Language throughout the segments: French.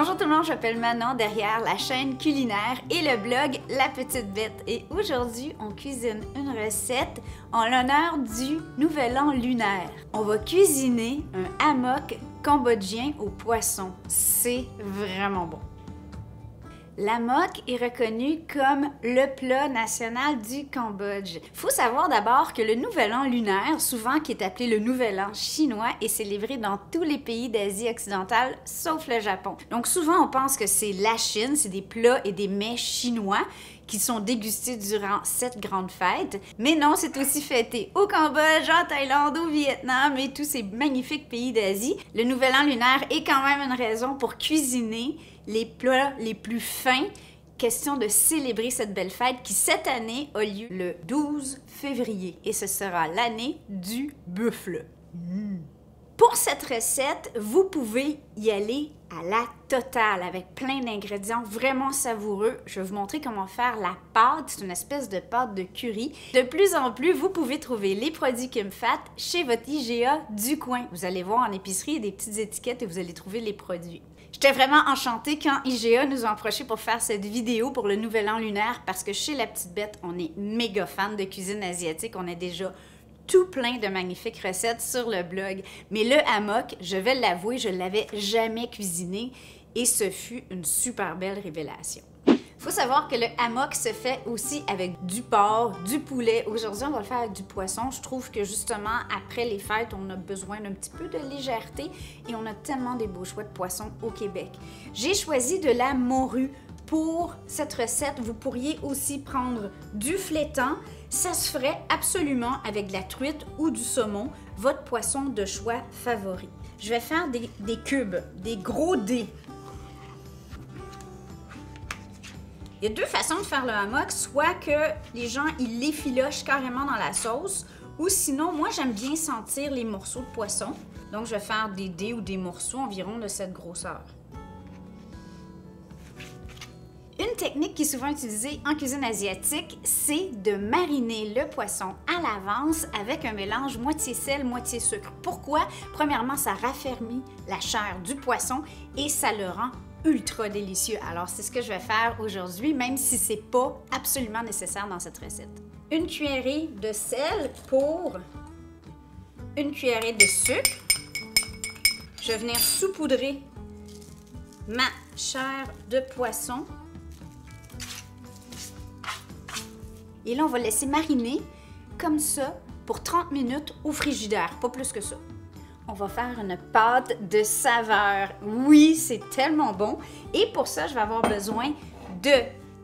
Bonjour tout le monde, je m'appelle Manon derrière la chaîne culinaire et le blog La Petite Bête. Et aujourd'hui, on cuisine une recette en l'honneur du Nouvel An lunaire. On va cuisiner un hammock cambodgien au poisson. C'est vraiment bon. L'hammock est reconnu comme le plat national du Cambodge. Il faut savoir d'abord que le Nouvel An lunaire, souvent qui est appelé le Nouvel An chinois, est célébré dans tous les pays d'Asie occidentale, sauf le Japon. Donc souvent, on pense que c'est la Chine, c'est des plats et des mets chinois qui sont dégustés durant cette grande fête. Mais non, c'est aussi fêté au Cambodge, en Thaïlande, au Vietnam et tous ces magnifiques pays d'Asie. Le Nouvel An lunaire est quand même une raison pour cuisiner les plats les plus fins. Question de célébrer cette belle fête qui, cette année, a lieu le 12 février. Et ce sera l'année du buffle. Pour cette recette, vous pouvez y aller à la totale avec plein d'ingrédients vraiment savoureux. Je vais vous montrer comment faire la pâte. C'est une espèce de pâte de curry. De plus en plus, vous pouvez trouver les produits KimFat chez votre IGA du coin. Vous allez voir en épicerie des petites étiquettes et vous allez trouver les produits. J'étais vraiment enchantée quand IGA nous a approchés pour faire cette vidéo pour le Nouvel An lunaire parce que chez La Petite Bête, on est méga fan de cuisine asiatique. On a déjà tout plein de magnifiques recettes sur le blog. Mais le hammock, je vais l'avouer, je ne l'avais jamais cuisiné et ce fut une super belle révélation. Il faut savoir que le hammock se fait aussi avec du porc, du poulet. Aujourd'hui, on va le faire avec du poisson. Je trouve que justement, après les fêtes, on a besoin d'un petit peu de légèreté et on a tellement des beaux choix de poissons au Québec. J'ai choisi de la morue. Pour cette recette, vous pourriez aussi prendre du flétan. Ça se ferait absolument avec de la truite ou du saumon, votre poisson de choix favori. Je vais faire des cubes, des gros dés. Il y a deux façons de faire le hammock, soit que les gens ils l'effilochent carrément dans la sauce, ou sinon, moi j'aime bien sentir les morceaux de poisson. Donc je vais faire des dés ou des morceaux environ de cette grosseur. Une technique qui est souvent utilisée en cuisine asiatique, c'est de mariner le poisson à l'avance avec un mélange moitié sel, moitié sucre. Pourquoi? Premièrement, ça raffermit la chair du poisson et ça le rend ultra délicieux. Alors, c'est ce que je vais faire aujourd'hui, même si c'est pas absolument nécessaire dans cette recette. Une cuillerée de sel pour une cuillerée de sucre. Je vais venir saupoudrer ma chair de poisson. Et là, on va laisser mariner comme ça pour 30 minutes au frigidaire, pas plus que ça. On va faire une pâte de saveur. Oui, c'est tellement bon. Et pour ça, je vais avoir besoin de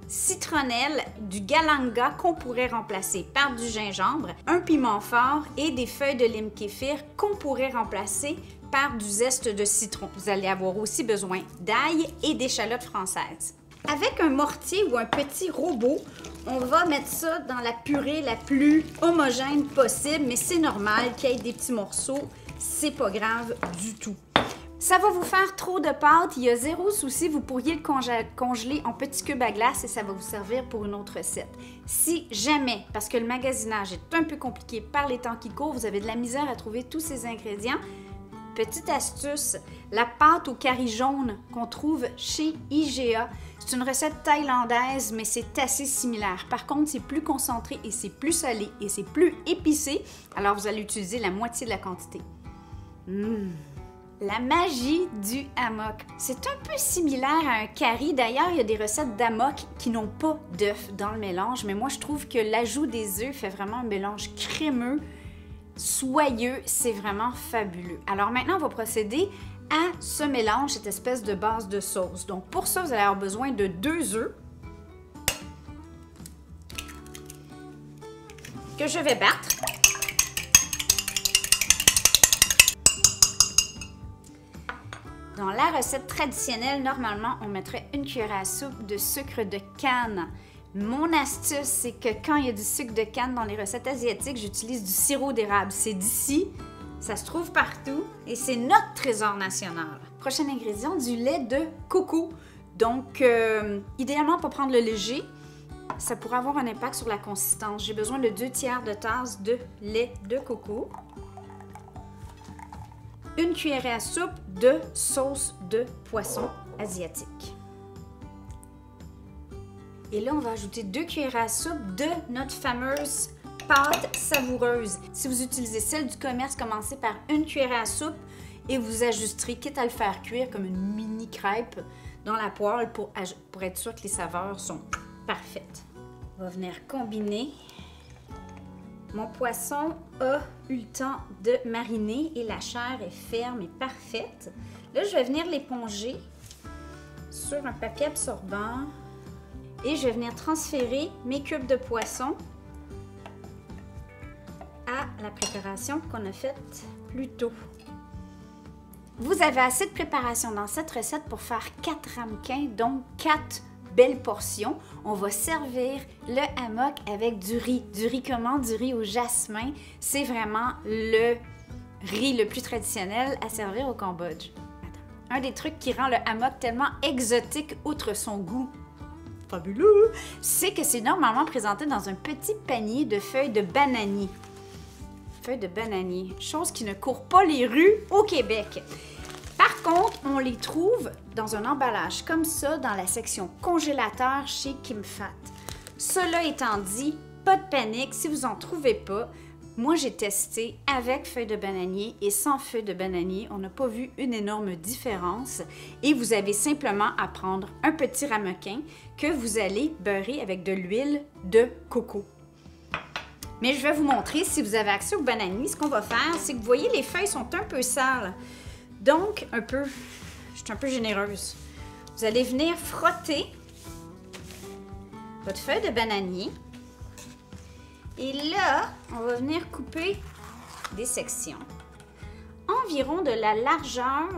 citronnelle, du galanga qu'on pourrait remplacer par du gingembre, un piment fort et des feuilles de lime kéfir qu'on pourrait remplacer par du zeste de citron. Vous allez avoir aussi besoin d'ail et d'échalotes françaises. Avec un mortier ou un petit robot, on va mettre ça dans la purée la plus homogène possible, mais c'est normal qu'il y ait des petits morceaux, c'est pas grave du tout. Ça va vous faire trop de pâte, il y a zéro souci, vous pourriez le congeler en petits cubes à glace et ça va vous servir pour une autre recette. Si jamais, parce que le magasinage est un peu compliqué par les temps qui courent, vous avez de la misère à trouver tous ces ingrédients, petite astuce, la pâte au curry jaune qu'on trouve chez IGA, c'est une recette thaïlandaise, mais c'est assez similaire. Par contre, c'est plus concentré et c'est plus salé et c'est plus épicé, alors vous allez utiliser la moitié de la quantité. La magie du hammock. C'est un peu similaire à un curry. D'ailleurs, il y a des recettes d'hammock qui n'ont pas d'œufs dans le mélange, mais moi, je trouve que l'ajout des œufs fait vraiment un mélange crémeux, soyeux, c'est vraiment fabuleux. Alors maintenant, on va procéder à ce mélange, cette espèce de base de sauce. Donc pour ça, vous allez avoir besoin de 2 œufs que je vais battre. Dans la recette traditionnelle, normalement, on mettrait une cuillère à soupe de sucre de canne. Mon astuce, c'est que quand il y a du sucre de canne dans les recettes asiatiques, j'utilise du sirop d'érable. C'est d'ici, ça se trouve partout et c'est notre trésor national. Prochain ingrédient, du lait de coco. Donc, idéalement, pas prendre le léger. Ça pourrait avoir un impact sur la consistance. J'ai besoin de 2/3 de tasse de lait de coco. Une cuillerée à soupe de sauce de poisson. asiatique. Et là, on va ajouter 2 cuillères à soupe de notre fameuse pâte savoureuse. Si vous utilisez celle du commerce, commencez par 1 cuillère à soupe et vous ajusterez, quitte à le faire cuire comme une mini crêpe dans la poêle pour être sûr que les saveurs sont parfaites. On va venir combiner. Mon poisson a eu le temps de mariner et la chair est ferme et parfaite. Là, je vais venir l'éponger sur un papier absorbant et je vais venir transférer mes cubes de poisson à la préparation qu'on a faite plus tôt. Vous avez assez de préparation dans cette recette pour faire 4 ramequins, donc 4 belle portion. On va servir le hammock avec du riz. Du riz comment? Du riz au jasmin. C'est vraiment le riz le plus traditionnel à servir au Cambodge. Un des trucs qui rend le hammock tellement exotique outre son goût fabuleux, c'est que c'est normalement présenté dans un petit panier de feuilles de bananier. Feuilles de bananier, chose qui ne court pas les rues au Québec. Par contre, on les trouve dans un emballage comme ça dans la section congélateur chez Kim Fat. Cela étant dit, pas de panique si vous n'en trouvez pas. Moi, j'ai testé avec feuilles de bananier et sans feuilles de bananier. On n'a pas vu une énorme différence. Et vous avez simplement à prendre un petit ramequin que vous allez beurrer avec de l'huile de coco. Mais je vais vous montrer, si vous avez accès au bananier, ce qu'on va faire, c'est que vous voyez, les feuilles sont un peu sales. Donc, je suis un peu généreuse. Vous allez venir frotter votre feuille de bananier. Et là, on va venir couper des sections environ de la largeur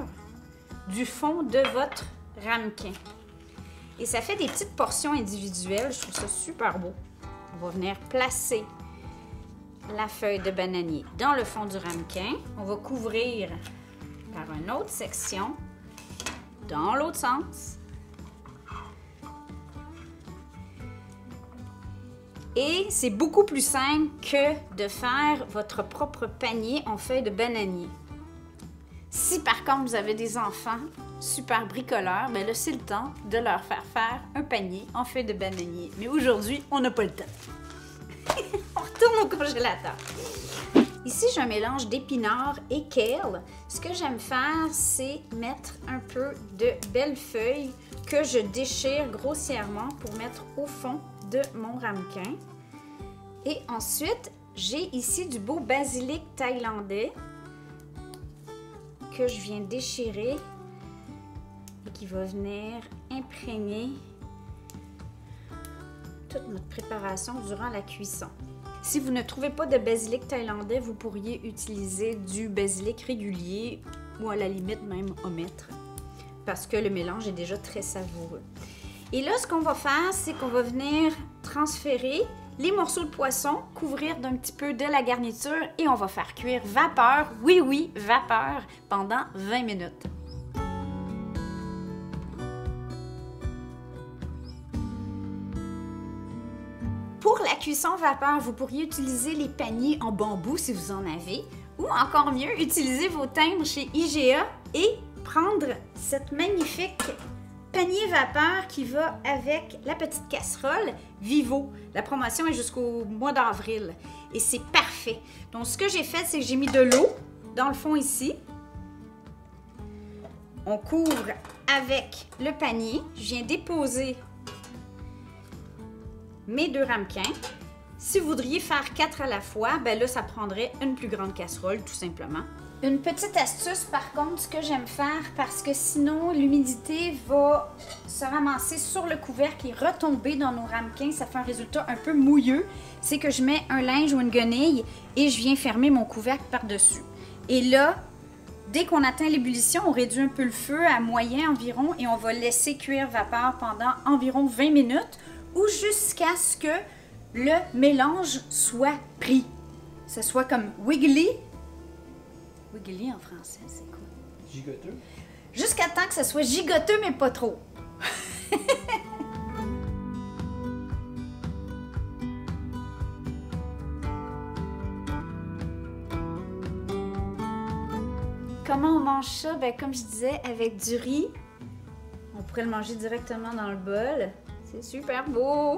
du fond de votre ramequin. Et ça fait des petites portions individuelles. Je trouve ça super beau. On va venir placer la feuille de bananier dans le fond du ramequin. On va couvrir par une autre section dans l'autre sens. Et c'est beaucoup plus simple que de faire votre propre panier en feuilles de bananier. Si par contre vous avez des enfants super bricoleurs, bien là c'est le temps de leur faire un panier en feuilles de bananier. Mais aujourd'hui, on n'a pas le temps. On retourne au congélateur. Ici, j'ai un mélange d'épinards et kale. Ce que j'aime faire, c'est mettre un peu de belles feuilles que je déchire grossièrement pour mettre au fond de mon ramequin. Et ensuite, j'ai ici du beau basilic thaïlandais que je viens déchirer et qui va venir imprégner toute notre préparation durant la cuisson. Si vous ne trouvez pas de basilic thaïlandais, vous pourriez utiliser du basilic régulier ou à la limite même omettre parce que le mélange est déjà très savoureux. Et là, ce qu'on va faire, c'est qu'on va venir transférer les morceaux de poisson, couvrir d'un petit peu de la garniture et on va faire cuire vapeur, oui, vapeur, pendant 20 minutes. Pour la cuisson vapeur, vous pourriez utiliser les paniers en bambou si vous en avez, ou encore mieux, utiliser vos timbres chez IGA et prendre cette magnifique panier vapeur qui va avec la petite casserole Vivo. La promotion est jusqu'au mois d'avril et c'est parfait. Donc, ce que j'ai fait, c'est que j'ai mis de l'eau dans le fond ici. On couvre avec le panier. Je viens déposer mes 2 ramequins. Si vous voudriez faire 4 à la fois, ben là, ça prendrait une plus grande casserole, tout simplement. Une petite astuce, par contre, ce que j'aime faire, parce que sinon, l'humidité va se ramasser sur le couvercle et retomber dans nos ramequins. Ça fait un résultat un peu mouilleux. C'est que je mets un linge ou une guenille et je viens fermer mon couvercle par-dessus. Et là, dès qu'on atteint l'ébullition, on réduit un peu le feu à moyen environ et on va laisser cuire vapeur pendant environ 20 minutes ou jusqu'à ce que le mélange soit pris. Que ce soit comme wiggly. Wiggly en français, c'est quoi? Gigoteux. Jusqu'à temps que ça soit gigoteux, mais pas trop. Comment on mange ça? Ben, comme je disais, avec du riz On pourrait le manger directement dans le bol. C'est super beau!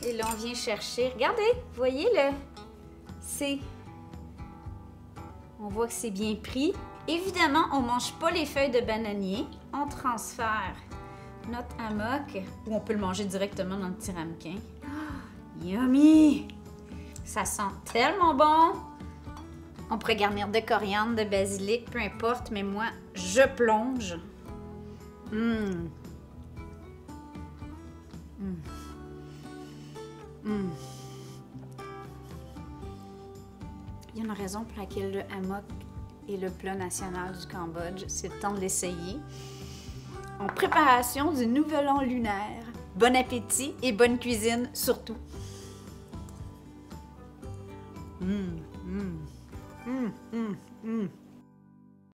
Et là, on vient chercher. Regardez, voyez-le? On voit que c'est bien pris. Évidemment, on ne mange pas les feuilles de bananier. On transfère notre hammock. Ou on peut le manger directement dans le petit ramequin. Oh, yummy! Ça sent tellement bon! On pourrait garnir de coriandre, de basilic, peu importe, mais moi, je plonge. Il y a une raison pour laquelle le hammock est le plat national du Cambodge. C'est le temps de l'essayer. En préparation du Nouvel An lunaire. Bon appétit et bonne cuisine surtout. Mmh, mmh. Mmh, mmh, mmh.